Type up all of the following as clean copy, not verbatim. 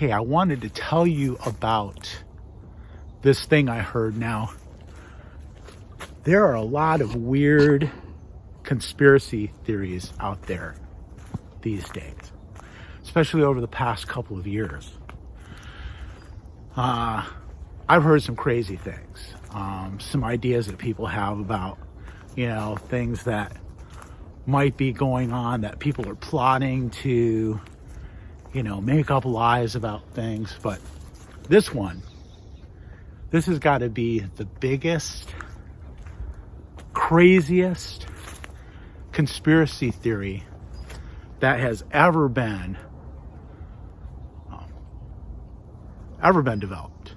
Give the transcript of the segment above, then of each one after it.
hey, I wanted to tell you about this thing I heard. Now, there are a lot of weird conspiracy theories out there these days, especially over the past couple of years. I've heard some crazy things, some ideas that people have about, things that might be going on, that people are plotting to, make up lies about things. But this has got to be the biggest, craziest conspiracy theory that has ever been developed.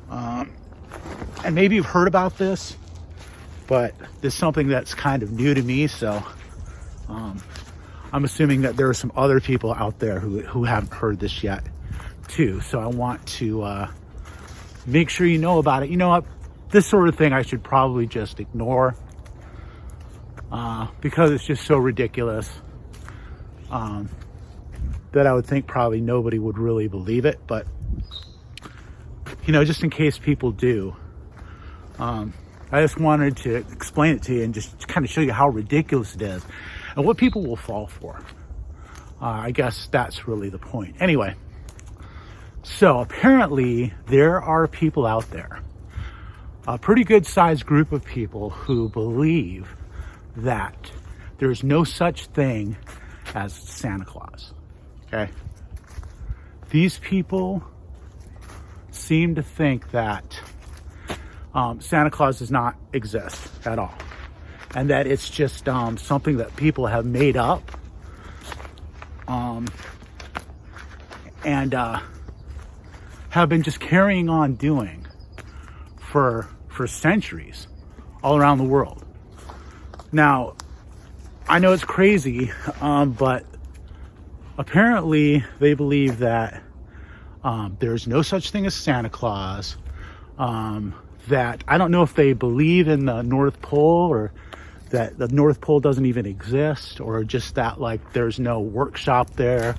And maybe you've heard about this, but this is something that's kind of new to me. So I'm assuming that there are some other people out there who haven't heard this yet too. So I want to make sure you know about it. You know what? This sort of thing I should probably just ignore because it's just so ridiculous that I would think probably nobody would really believe it. But, just in case people do, I just wanted to explain it to you and just kind of show you how ridiculous it is and what people will fall for. I guess that's really the point. Anyway, so apparently there are people out there, a pretty good sized group of people, who believe that there's no such thing as Santa Claus. Okay? These people seem to think that Santa Claus does not exist at all, and that it's just something that people have made up, and have been just carrying on doing for centuries all around the world. Now, I know it's crazy, but apparently they believe that there's no such thing as Santa Claus. That I don't know if they believe in the North Pole, or that the North Pole doesn't even exist, or just that there's no workshop there.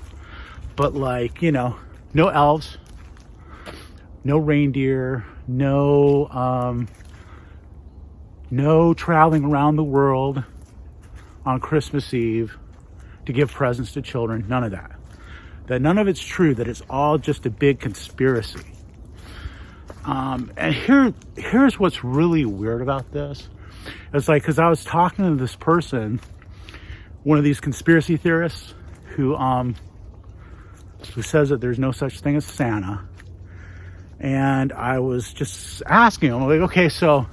But no elves, no reindeer, no traveling around the world on Christmas Eve to give presents to children. None of that. That none of it's true, that it's all just a big conspiracy. And here's what's really weird about this. It's because I was talking to this person, one of these conspiracy theorists, who says that there's no such thing as Santa. And I was just asking him, okay, so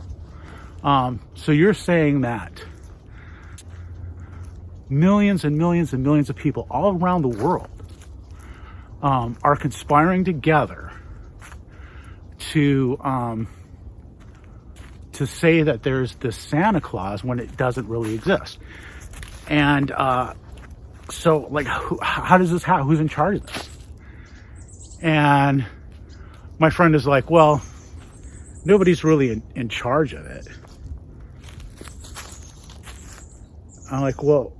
you're saying that millions and millions and millions of people all around the world are conspiring together to say that there's this Santa Claus when it doesn't really exist. And so how does this happen? Who's in charge of this? And my friend is like, well, nobody's really in charge of it. I'm like, well,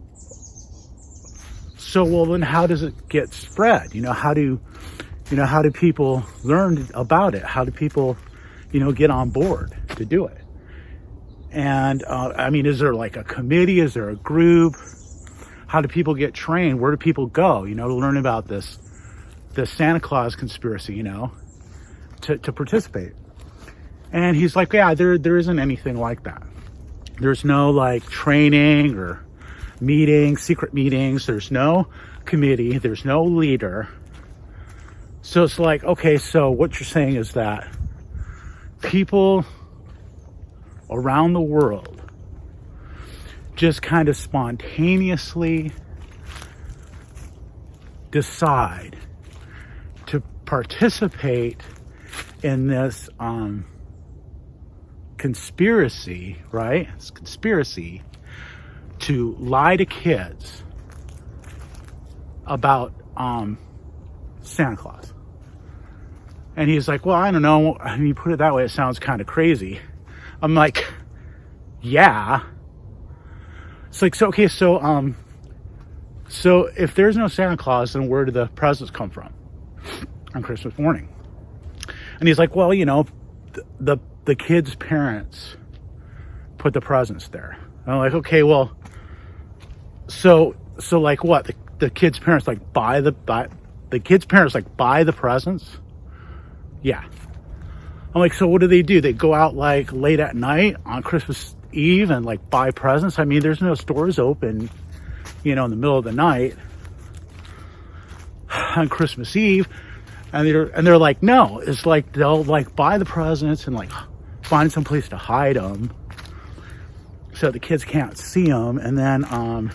then how does it get spread? How do people learn about it? How do people, get on board to do it? And, is there a committee? Is there a group? How do people get trained? Where do people go, to learn about this Santa Claus conspiracy, to participate? And he's like, yeah, there isn't anything like that. There's no training or meetings, secret meetings. There's no committee. There's no leader. So it's okay, so what you're saying is that people around the world just kind of spontaneously decide to participate in this conspiracy, right? It's a conspiracy to lie to kids about Santa Claus. And he's like, well, I don't know. You put it that way, it sounds kind of crazy. I'm like, yeah. It's so okay, so if there's no Santa Claus, then where do the presents come from? on Christmas morning. And he's like, well, the kids' parents put the presents there. And I'm like, okay, well, so like what? The kids' parents like buy the presents? Yeah. I'm like, so what do? They go out like late at night on Christmas Eve and like buy presents? I mean, there's no stores open, in the middle of the night on Christmas Eve. And they're like, no, it's like they'll like buy the presents and like find some place to hide them so the kids can't see them. And then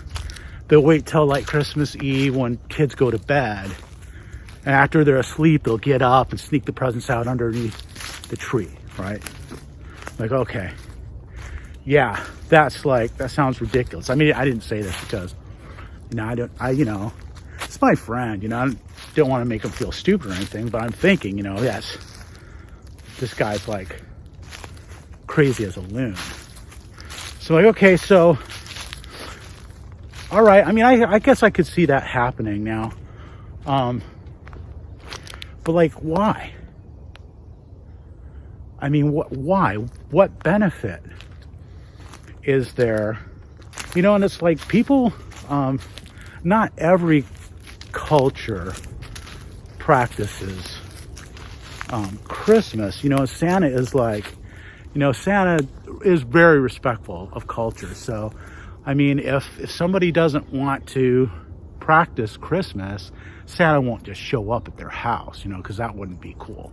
they'll wait till like Christmas Eve when kids go to bed. And after they're asleep, they'll get up and sneak the presents out underneath the tree, right? Like, okay. Yeah, that sounds ridiculous. I mean, I didn't say this because, it's my friend, I don't want to make him feel stupid or anything, but I'm thinking, yes, this guy's like crazy as a loon. So like, okay, so, all right. I mean, I guess I could see that happening now. But like, why? I mean, why? What benefit is there? And it's like people, not every culture practices Christmas. Santa is like, Santa is very respectful of culture. So, I mean, if somebody doesn't want to practice Christmas, Santa won't just show up at their house, because that wouldn't be cool.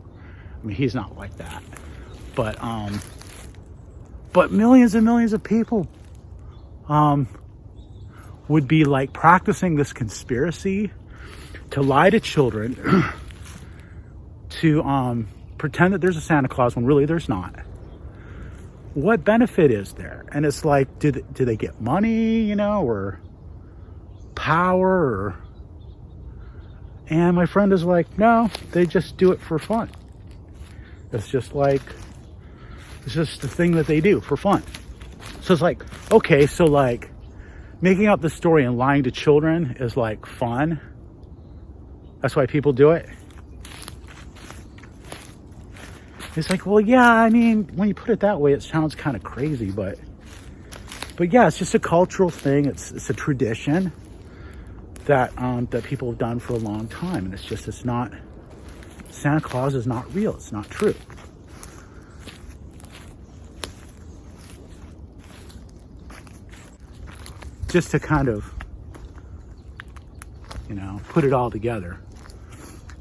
I mean, he's not like that. But millions and millions of people would be like practicing this conspiracy to lie to children, to pretend that there's a Santa Claus when really there's not. What benefit is there? And it's like, do they get money, or power? And my friend is like, no, they just do it for fun. It's just the thing that they do for fun. So it's like, okay, so like making up the story and lying to children is like fun. That's why people do it. It's like, well, yeah, I mean, when you put it that way, it sounds kind of crazy, but yeah, it's just a cultural thing. It's a tradition that people have done for a long time. And it's not, Santa Claus is not real. It's not true. Just to kind of, put it all together.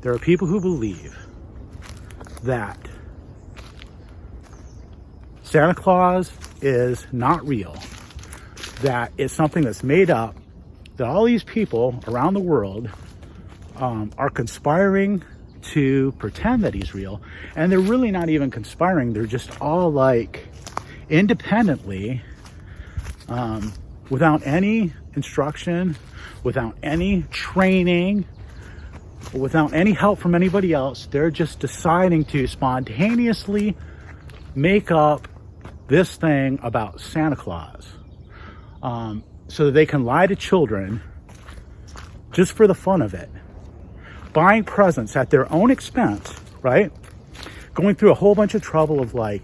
There are people who believe that Santa Claus is not real, that it's something that's made up, that all these people around the world are conspiring to pretend that he's real, and they're really not even conspiring. They're just all like independently, without any instruction, without any training, without any help from anybody else. They're just deciding to spontaneously make up this thing about Santa Claus, so that they can lie to children just for the fun of it, buying presents at their own expense, right? Going through a whole bunch of trouble of like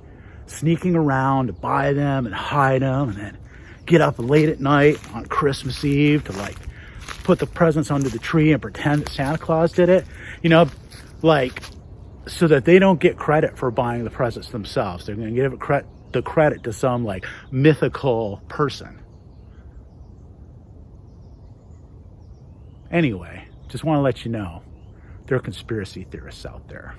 sneaking around to buy them and hide them, and then get up late at night on Christmas Eve to like put the presents under the tree and pretend that Santa Claus did it, like so that they don't get credit for buying the presents themselves. They're going to give the credit to some like mythical person. Anyway, just want to let you know, there are conspiracy theorists out there.